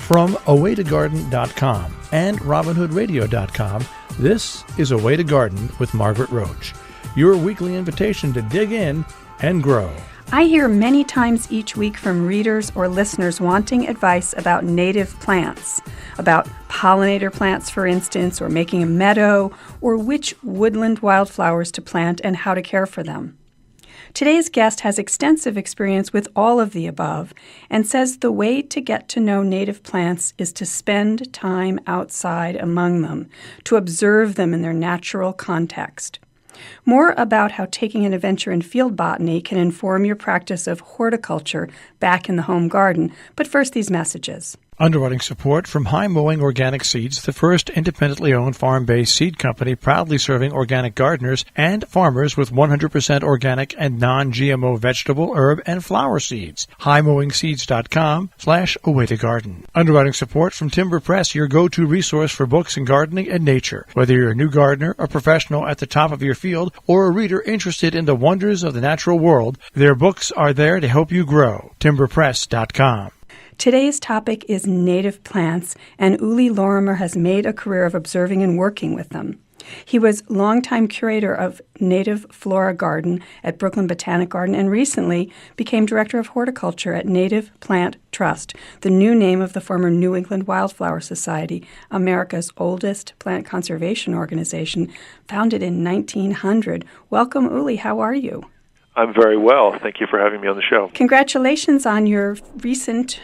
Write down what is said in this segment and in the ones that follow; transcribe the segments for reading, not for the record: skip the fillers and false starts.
From awaytogarden.com and robinhoodradio.com, this is A Way to Garden with Margaret Roach, your weekly invitation to dig in and grow. I hear many times each week from readers or listeners wanting advice about native plants, about pollinator plants, for instance, or making a meadow, or which woodland wildflowers to plant and how to care for them. Today's guest has extensive experience with all of the above and says the way to get to know native plants is to spend time outside among them, to observe them in their natural context. More about how taking an adventure in field botany can inform your practice of horticulture back in the home garden. But first, these messages. Underwriting support from High Mowing Organic Seeds, the first independently owned farm-based seed company proudly serving organic gardeners and farmers with 100% organic and non-GMO vegetable, herb, and flower seeds. HighMowingSeeds.com/awaytogarden. Underwriting support from Timber Press, your go-to resource for books in gardening and nature. Whether you're a new gardener, a professional at the top of your field, or a reader interested in the wonders of the natural world, their books are there to help you grow. TimberPress.com. Today's topic is native plants, and Uli Lorimer has made a career of observing and working with them. He was longtime curator of Native Flora Garden at Brooklyn Botanic Garden and recently became director of horticulture at Native Plant Trust, the new name of the former New England Wildflower Society, America's oldest plant conservation organization, founded in 1900. Welcome, Uli. How are you? I'm very well. Thank you for having me on the show. Congratulations on your recent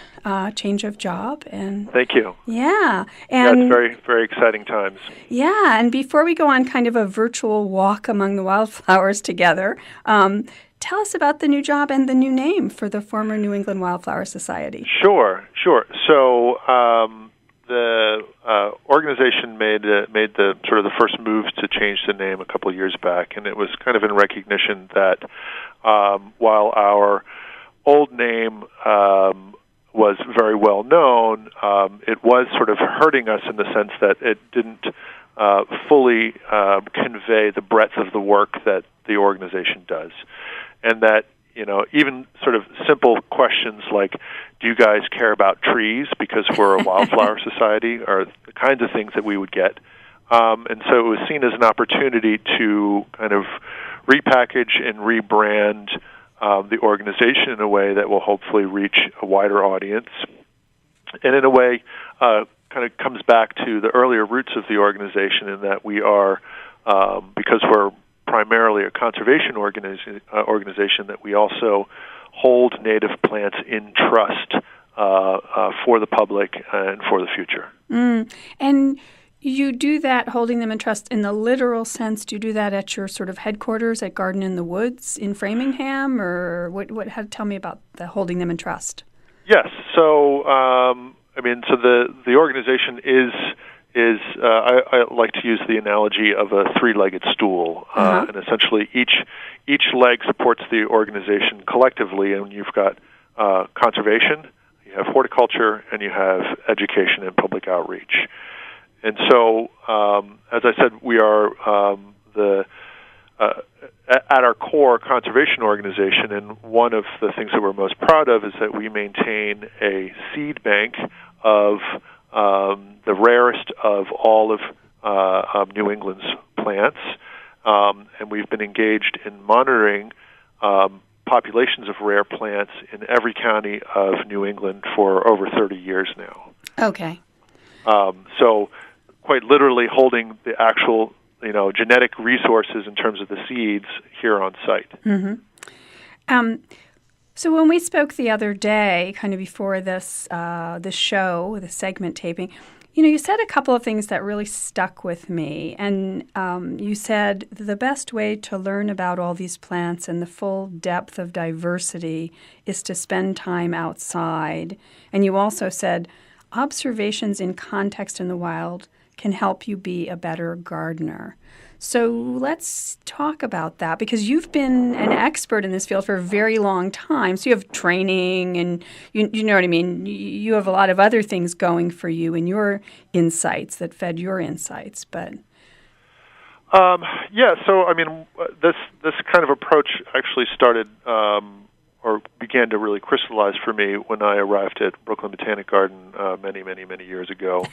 change of job. And thank you. Yeah. And it's very, very exciting times. Yeah. And before we go on kind of a virtual walk among the wildflowers together, tell us about the new job and the new name for the former New England Wildflower Society. Sure. So the organization made the sort of the first moves to change the name a couple of years back, and it was kind of in recognition that while our old name was very well known, it was sort of hurting us in the sense that it didn't fully convey the breadth of the work that the organization does, and that even sort of simple questions like, do you guys care about trees because we're a wildflower society, are the kinds of things that we would get. And so it was seen as an opportunity to kind of repackage and rebrand the organization in a way that will hopefully reach a wider audience. And in a way, kind of comes back to the earlier roots of the organization in that we are, because we're primarily a conservation organization, that we also hold native plants in trust for the public and for the future. And you do that, holding them in trust in the literal sense. Do you do that at your sort of headquarters at Garden in the Woods in Framingham, or tell me about the holding them in trust? Yes. So, the organization is I like to use the analogy of a three-legged stool, and essentially each leg supports the organization collectively, and you've got conservation, you have horticulture, and you have education and public outreach. And so, as I said, we are at our core conservation organization, and one of the things that we're most proud of is that we maintain a seed bank of the rarest of all of New England's plants, and we've been engaged in monitoring populations of rare plants in every county of New England for over 30 years now. Okay. So quite literally holding the actual, genetic resources in terms of the seeds here on site. Mm-hmm. So when we spoke the other day, kind of before this show, the segment taping, you said a couple of things that really stuck with me. And you said the best way to learn about all these plants and the full depth of diversity is to spend time outside. And you also said observations in context in the wild can help you be a better gardener. So let's talk about that, because you've been an expert in this field for a very long time. So you have training and, you know what I mean? You have a lot of other things going for you and your insights that fed your insights. But this kind of approach actually started, or began to really crystallize for me when I arrived at Brooklyn Botanic Garden many years ago.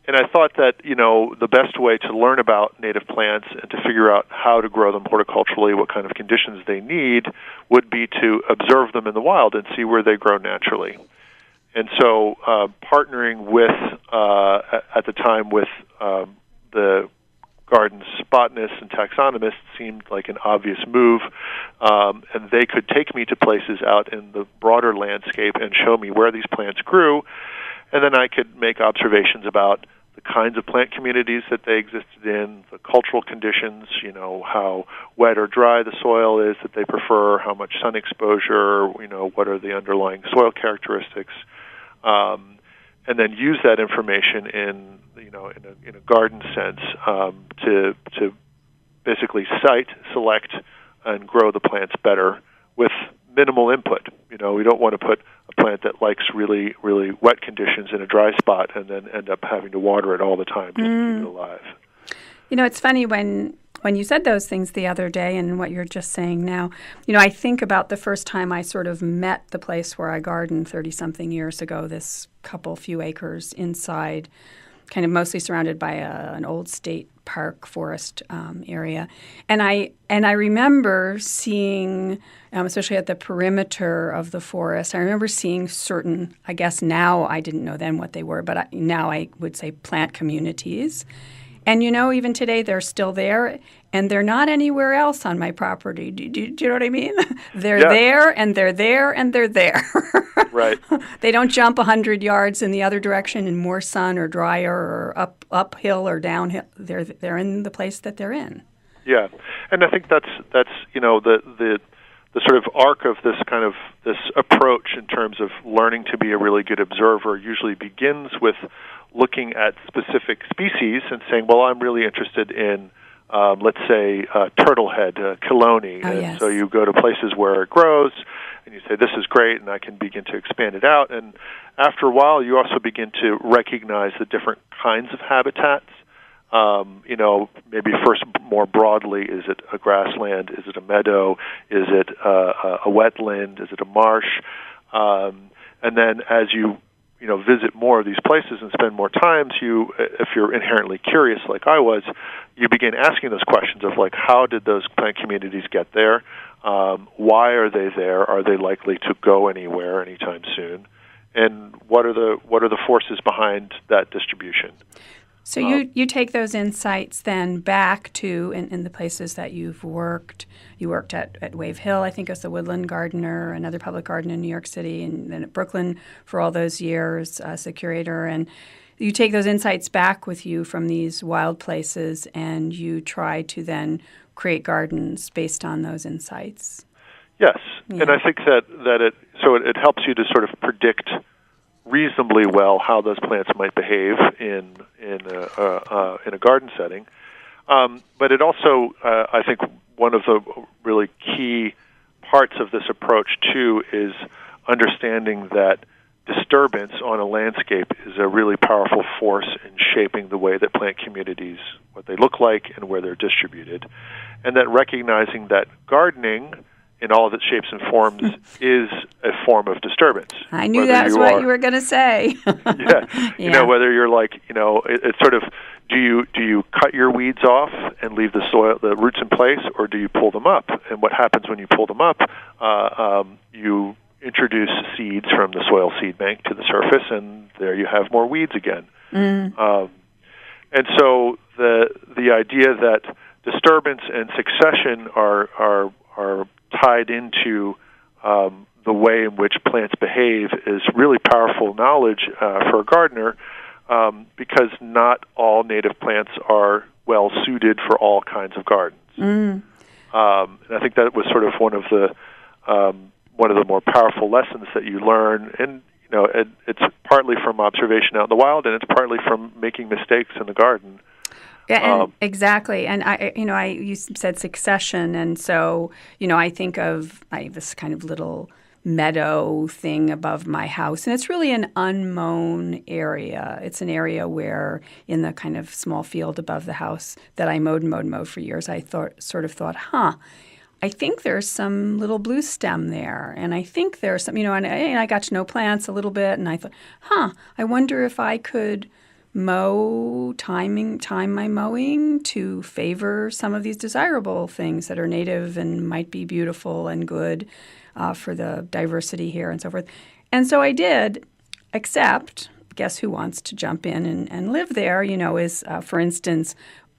And I thought that, the best way to learn about native plants and to figure out how to grow them horticulturally, what kind of conditions they need, would be to observe them in the wild and see where they grow naturally. And so partnering with, at the time, with the garden's botanists and taxonomists seemed like an obvious move, and they could take me to places out in the broader landscape and show me where these plants grew, and then I could make observations about the kinds of plant communities that they existed in, the cultural conditions, how wet or dry the soil is that they prefer, how much sun exposure, what are the underlying soil characteristics, and then use that information in a garden sense to basically site, select, and grow the plants better with minimal input. We don't want to put a plant that likes really, really wet conditions in a dry spot and then end up having to water it all the time just to keep it alive. It's funny when you said those things the other day and what you're just saying now, I think about the first time I sort of met the place where I gardened 30-something years ago, this few acres inside, kind of mostly surrounded by an old state park forest area. And I remember seeing, especially at the perimeter of the forest, I remember seeing certain, I guess now I didn't know then what they were, but now I would say plant communities. And, even today they're still there, and they're not anywhere else on my property. Do you know what I mean? They're there, and they're there, and they're there. Right. They don't jump 100 yards in the other direction in more sun or drier or uphill or downhill. They're in the place that they're in. Yeah, and I think that's the sort of arc of this approach in terms of learning to be a really good observer usually begins with looking at specific species and saying, well, I'm really interested in, let's say, turtlehead, Chelone. And so you go to places where it grows, and you say, this is great, and I can begin to expand it out. And after a while, you also begin to recognize the different kinds of habitats. Maybe first more broadly, is it a grassland? Is it a meadow? Is it a wetland? Is it a marsh? And then as you visit more of these places and spend more time, if you're inherently curious like I was, you begin asking those questions of like, how did those plant communities get there? Why are they there? Are they likely to go anywhere anytime soon? And what are the forces behind that distribution? So you take those insights then back to in the places that you've worked. You worked at Wave Hill, I think, as a woodland gardener, another public garden in New York City, and then at Brooklyn for all those years as a curator. And you take those insights back with you from these wild places, and you try to then create gardens based on those insights. Yes, yeah. And I think that it helps you to sort of predict reasonably well how those plants might behave in a garden setting, but it also I think one of the really key parts of this approach too is understanding that disturbance on a landscape is a really powerful force in shaping the way that plant communities, what they look like and where they're distributed, and that recognizing that gardening in all of its shapes and forms is a form of disturbance. I knew that was what you were going to say. Yeah. Whether you're like, it's sort of, do you cut your weeds off and leave the roots in place, or do you pull them up? And what happens when you pull them up, you introduce seeds from the soil seed bank to the surface, and there you have more weeds again. And so the idea that disturbance and succession are tied into the way in which plants behave is really powerful knowledge for a gardener, because not all native plants are well suited for all kinds of gardens. And I think that was sort of one of the more powerful lessons that you learn, and it's partly from observation out in the wild, and it's partly from making mistakes in the garden. Yeah, and exactly. And you said succession, and so I think of this kind of little meadow thing above my house, and it's really an unmown area. It's an area where, in the kind of small field above the house that I mowed for years, I thought, I think there's some little blue stem there, and I think there's some, and I got to know plants a little bit, and I thought, I wonder if I could time my mowing to favor some of these desirable things that are native and might be beautiful and good for the diversity here and so forth. And so I did, except guess who wants to jump in and live there, is, for instance,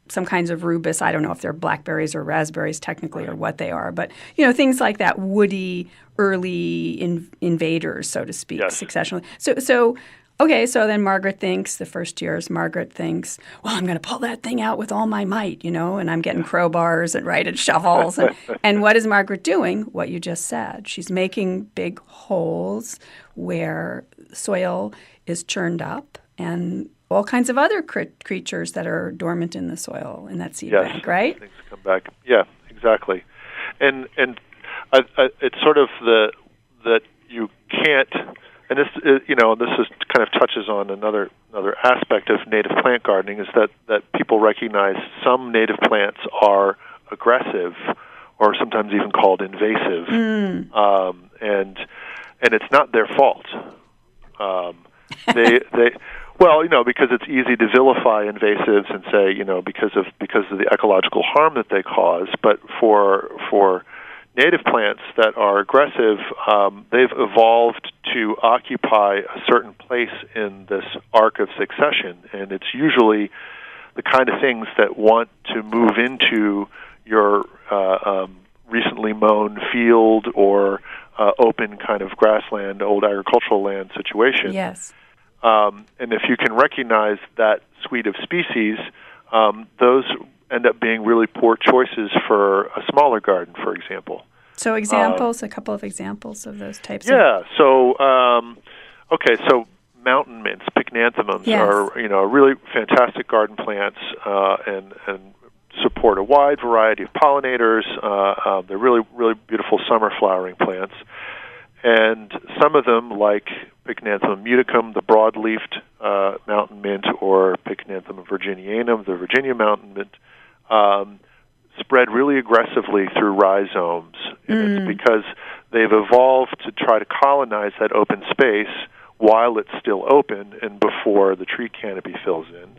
some kinds of rubus. I don't know if they're blackberries or raspberries technically or what they are, but, things like that, woody, early invaders, so to speak, successionally. So then Margaret thinks, the first years, Margaret thinks, well, I'm going to pull that thing out with all my might, and I'm getting crowbars and shovels. And what is Margaret doing? What you just said. She's making big holes where soil is churned up and all kinds of other creatures that are dormant in the soil in that seed bank, right? Things come back. Yeah, exactly. And it's sort of that you can't. And this, this is kind of touches on another aspect of native plant gardening, is that people recognize some native plants are aggressive, or sometimes even called invasive, and it's not their fault. Because it's easy to vilify invasives and say, because of the ecological harm that they cause, but for native plants that are aggressive, they've evolved to occupy a certain place in this arc of succession, and it's usually the kind of things that want to move into your recently mown field or open kind of grassland, old agricultural land situation. Yes. And if you can recognize that suite of species, those end up being really poor choices for a smaller garden, for example. So examples, a couple of examples of those types. So mountain mints, pycnanthemums are really fantastic garden plants and support a wide variety of pollinators. They're really, really beautiful summer flowering plants. And some of them, like Pycnanthemum muticum, the broad-leafed mountain mint, or Pycnanthemum virginianum, the Virginia mountain mint, spread really aggressively through rhizomes. And it's because they've evolved to try to colonize that open space while it's still open and before the tree canopy fills in.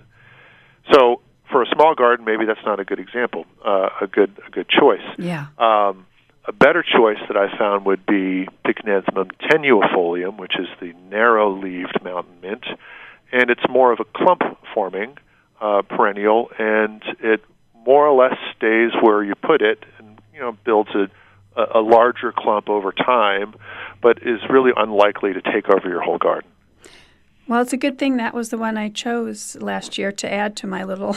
So for a small garden, maybe that's not a good example, a good choice. Yeah. A better choice that I found would be Pycnanthemum tenuifolium, which is the narrow-leaved mountain mint, and it's more of a clump-forming perennial, and it more or less stays where you put it, and builds a larger clump over time, but is really unlikely to take over your whole garden. Well, it's a good thing that was the one I chose last year to add to my little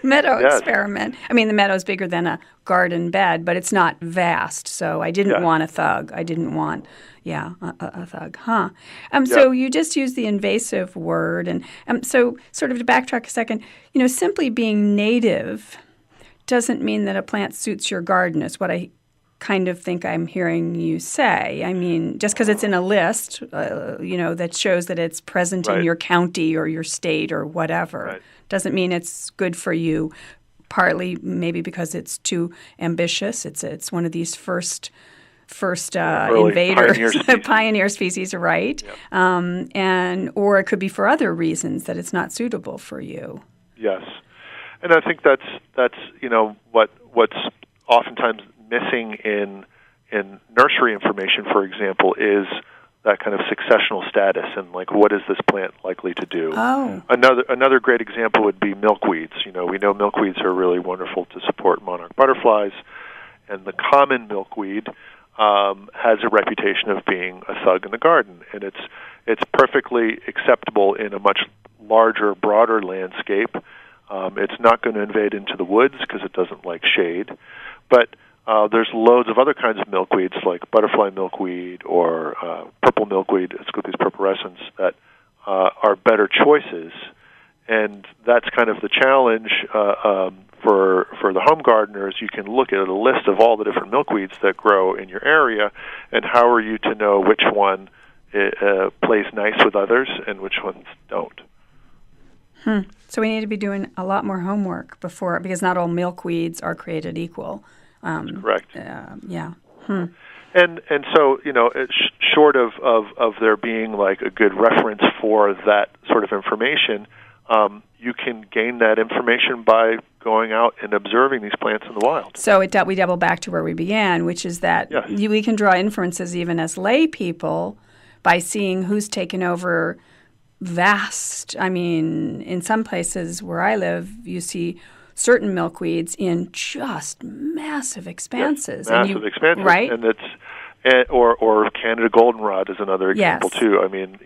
meadow experiment. I mean, the meadow's bigger than a garden bed, but it's not vast, so I didn't want a thug. I didn't want, a thug, So you just used the invasive word, and so sort of to backtrack a second, simply being native doesn't mean that a plant suits your garden, is what I kind of think I'm hearing you say. I mean, just because it's in a list, that shows that it's present in your county or your state or whatever, doesn't mean it's good for you. Partly maybe because it's too ambitious. It's one of these first invaders, pioneer species, right? Yep. Or it could be for other reasons that it's not suitable for you. Yes, and I think that's what's oftentimes missing in nursery information, for example, is that kind of successional status and what is this plant likely to do. Another great example would be milkweeds. We know milkweeds are really wonderful to support monarch butterflies, and the common milkweed has a reputation of being a thug in the garden, and it's perfectly acceptable in a much larger, broader landscape. It's not going to invade into the woods because it doesn't like shade, but there's loads of other kinds of milkweeds like butterfly milkweed or purple milkweed, Asclepias purpurescens, that are better choices. And that's kind of the challenge for the home gardeners. You can look at a list of all the different milkweeds that grow in your area, and how are you to know which one plays nice with others and which ones don't. So we need to be doing a lot more homework because not all milkweeds are created equal. Correct. Yeah. And so, it's short of there being like a good reference for that sort of information, you can gain that information by going out and observing these plants in the wild. So we double back to where we began, which is that we can draw inferences even as lay people by seeing who's taken over vast. I mean, in some places where I live, you see certain milkweeds in just massive expanses. Yes, massive expanses. Right? And or Canada goldenrod is another example too. I mean,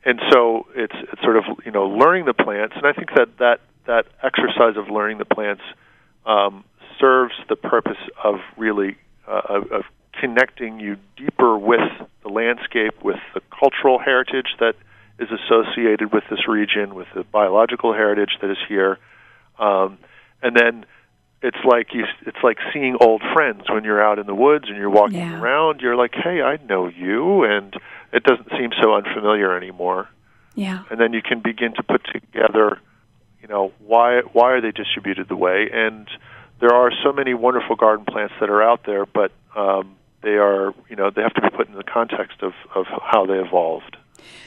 and so it's sort of learning the plants, and I think that exercise of learning the plants serves the purpose of really of connecting you deeper with the landscape, with the cultural heritage that is associated with this region, with the biological heritage that is here, and then it's like seeing old friends when you're out in the woods and you're walking around. You're like, hey, I know you, and it doesn't seem so unfamiliar anymore. Yeah. And then you can begin to put together, why are they distributed the way? And there are so many wonderful garden plants that are out there, but they are, they have to be put in the context of how they evolved.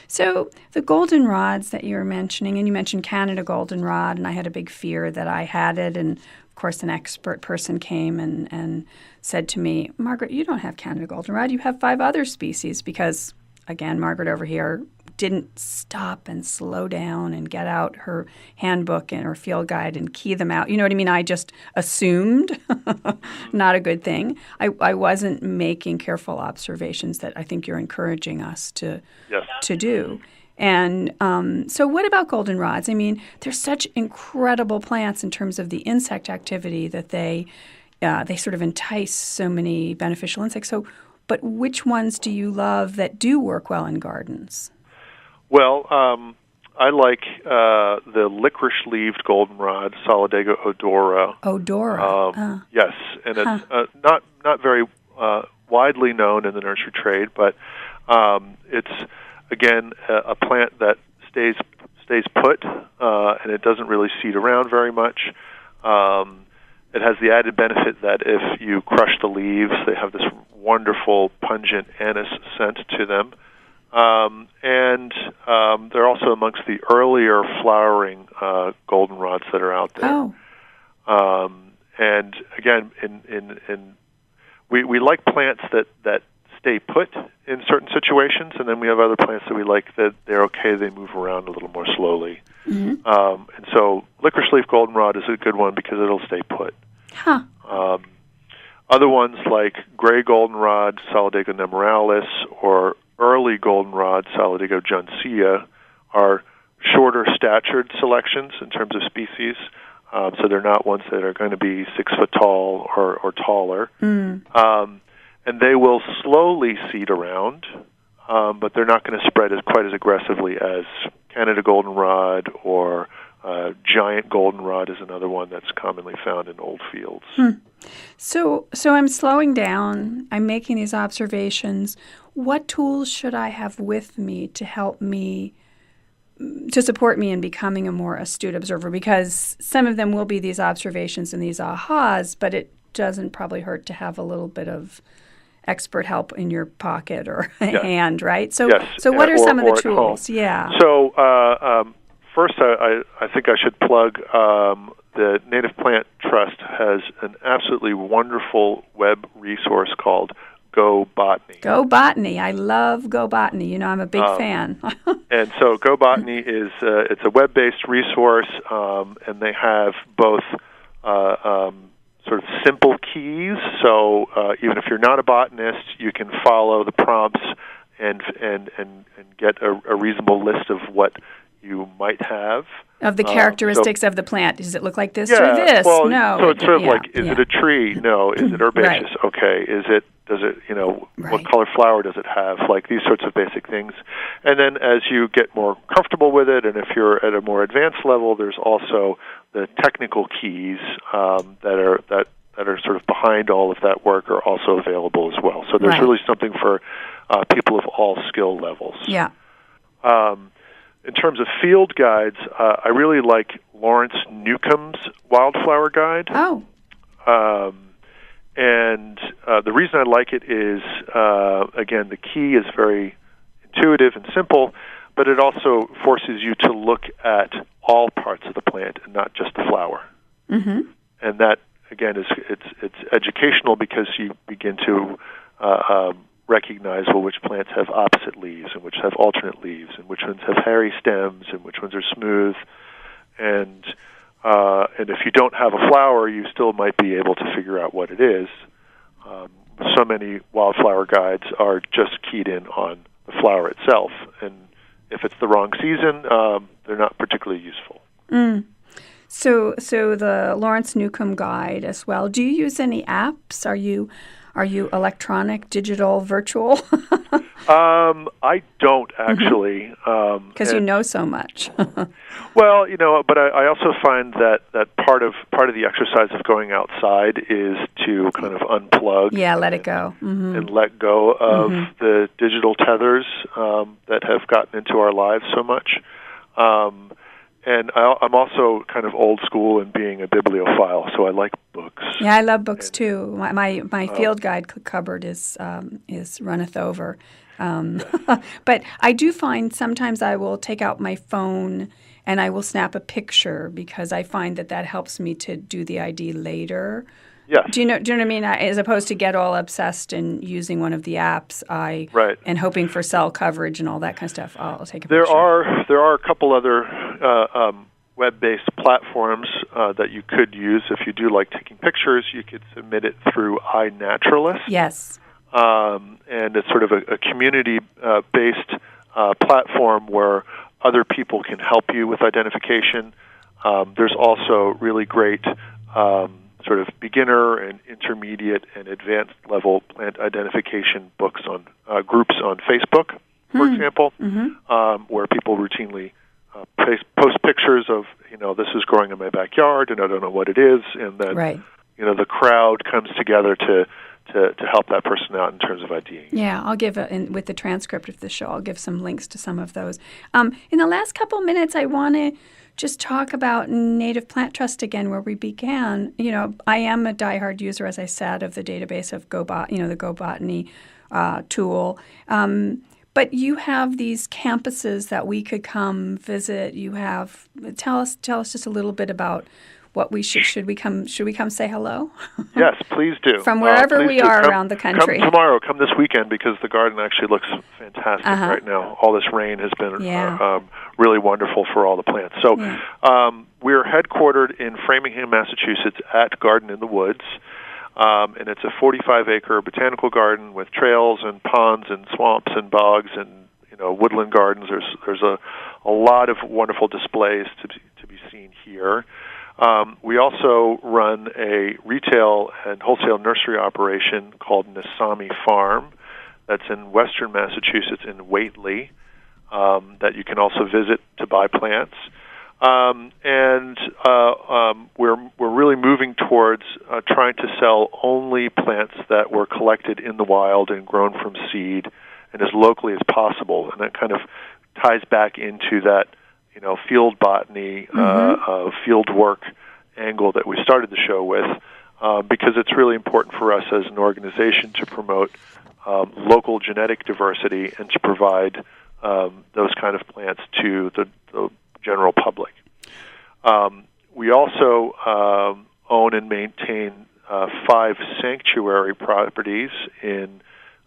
So the goldenrods that you were mentioning, and you mentioned Canada goldenrod, and I had a big fear that I had it, and of course an expert person came and said to me, Margaret, you don't have Canada goldenrod, you have 5 other species, because, again, Margaret over here didn't stop and slow down and get out her handbook and her field guide and key them out. You know what I mean? I just assumed, not a good thing. I wasn't making careful observations that I think you're encouraging us to do. And so what about goldenrods? I mean, they're such incredible plants in terms of the insect activity that they sort of entice so many beneficial insects. So, but which ones do you love that do work well in gardens? Well, I like the licorice-leaved goldenrod, Solidago odora. Odora. Yes, and it's not very widely known in the nursery trade, but it's again a plant that stays put, and it doesn't really seed around very much. It has the added benefit that if you crush the leaves, they have this wonderful pungent anise scent to them. And they're also amongst the earlier flowering goldenrods that are out there. Oh. And again, we like plants that stay put in certain situations, and then we have other plants that we like that they're okay, they move around a little more slowly. Mm-hmm. And so licorice leaf goldenrod is a good one because it'll stay put. Huh. Other ones like gray goldenrod, Solidago nemoralis, or early goldenrod, Solidago johnsia, are shorter statured selections in terms of species. So they're not ones that are going to be 6 foot tall or taller. Mm. And they will slowly seed around, but they're not going to spread quite as aggressively as Canada goldenrod or giant goldenrod is another one that's commonly found in old fields. So I'm slowing down. I'm making these observations. What tools should I have with me to help me, to support me in becoming a more astute observer? Because some of them will be these observations and these ahas, but it doesn't probably hurt to have a little bit of expert help in your pocket or hand, right? So, so what are some of the tools? Yeah. So first, I think I should plug the Native Plant Trust has an absolutely wonderful web resource called Go Botany. Go Botany. I love Go Botany. You know, I'm a big fan. And so Go Botany is it's a web-based resource, and they have both sort of simple keys. So even if you're not a botanist, you can follow the prompts and get a reasonable list of what you might have. Of the characteristics of the plant. Does it look like this or this? Well, no. So it's sort of like, is it a tree? No. Is it herbaceous? Right. Okay. Does it, what color flower does it have? Like these sorts of basic things. And then as you get more comfortable with it, and if you're at a more advanced level, there's also the technical keys that are sort of behind all of that work are also available as well. So there's really something for people of all skill levels. Yeah. In terms of field guides, I really like Lawrence Newcomb's Wildflower Guide. Oh. And the reason I like it is, again, the key is very intuitive and simple, but it also forces you to look at all parts of the plant and not just the flower. Mm-hmm. And that, again, it's educational because you begin to recognize, well, which plants have opposite leaves and which have alternate leaves and which ones have hairy stems and which ones are smooth. And if you don't have a flower, you still might be able to figure out what it is. So many wildflower guides are just keyed in on the flower itself. And if it's the wrong season, they're not particularly useful. Mm. So the Lawrence Newcomb guide as well. Do you use any apps? Are you electronic, digital, virtual? I don't actually. Because you know so much. Well, but I also find that part of the exercise of going outside is to kind of unplug. Yeah, let it go. Mm-hmm. And let go of the digital tethers that have gotten into our lives so much. And I'm also kind of old school in being a bibliophile, so I like books. Yeah, I love books too. My field guide cupboard is runneth over. But I do find sometimes I will take out my phone and I will snap a picture because I find that helps me to do the ID later. Yes. Do you know what I mean? As opposed to get all obsessed in using one of the apps, and hoping for cell coverage and all that kind of stuff. I'll take a picture. There are a couple other web-based platforms that you could use if you do like taking pictures. You could submit it through iNaturalist. Yes. And it's sort of a community-based platform where other people can help you with identification. There's also really great sort of beginner and intermediate and advanced level plant identification books on groups on Facebook, for example, where people routinely post pictures of, this is growing in my backyard and I don't know what it is, and then the crowd comes together to help that person out in terms of IDing. Yeah, I'll give with the transcript of the show, I'll give some links to some of those. In the last couple minutes, I want to just talk about Native Plant Trust again, where we began. I am a diehard user, as I said, of the database of the Go Botany tool. But you have these campuses that we could come visit. Tell us just a little bit about what we should we come say hello? Yes, please do. From wherever we are around the country. Come tomorrow, come this weekend, because the garden actually looks fantastic right now. All this rain has been really wonderful for all the plants. So we're headquartered in Framingham, Massachusetts at Garden in the Woods. And it's a 45-acre botanical garden with trails and ponds and swamps and bogs and woodland gardens. There's a lot of wonderful displays to be seen here. We also run a retail and wholesale nursery operation called Nasami Farm that's in western Massachusetts in Whately that you can also visit to buy plants. We're really moving towards trying to sell only plants that were collected in the wild and grown from seed and as locally as possible. And that kind of ties back into that field botany, field work angle that we started the show with, because it's really important for us as an organization to promote local genetic diversity and to provide those kind of plants to the general public. We also own and maintain 5 sanctuary properties in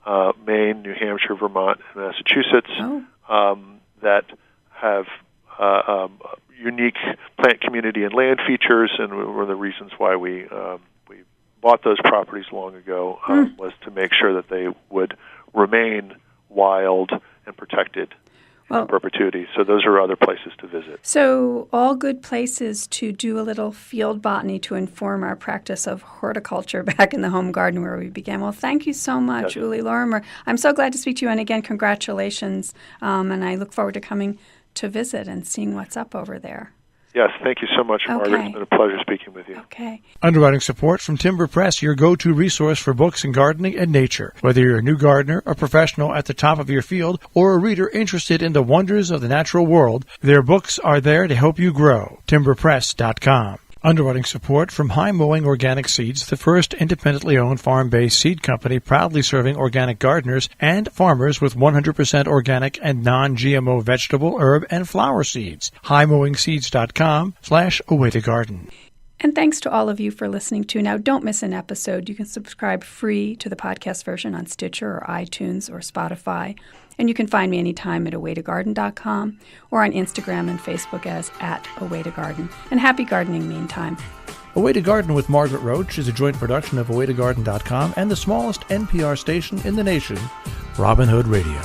Maine, New Hampshire, Vermont, and Massachusetts that have unique plant community and land features, and one of the reasons why we bought those properties long ago was to make sure that they would remain wild and protected in perpetuity. So those are other places to visit. So all good places to do a little field botany to inform our practice of horticulture back in the home garden where we began. Well, thank you so much, Uli Lorimer. I'm so glad to speak to you, and again, congratulations. And I look forward to coming to visit and seeing what's up over there. Yes, thank you so much, Margaret. It's been a pleasure speaking with you. Okay. Underwriting support from Timber Press, your go-to resource for books in gardening and nature. Whether you're a new gardener, a professional at the top of your field, or a reader interested in the wonders of the natural world, their books are there to help you grow. TimberPress.com. Underwriting support from High Mowing Organic Seeds, the first independently owned farm-based seed company proudly serving organic gardeners and farmers with 100% organic and non-GMO vegetable, herb, and flower seeds. HighMowingSeeds.com/awaytogarden. And thanks to all of you for listening to. Now, don't miss an episode. You can subscribe free to the podcast version on Stitcher or iTunes or Spotify. And you can find me anytime at awaytogarden.com or on Instagram and Facebook as @awaytogarden. And happy gardening meantime. Away to Garden with Margaret Roach is a joint production of awaytogarden.com and the smallest NPR station in the nation, Robin Hood Radio.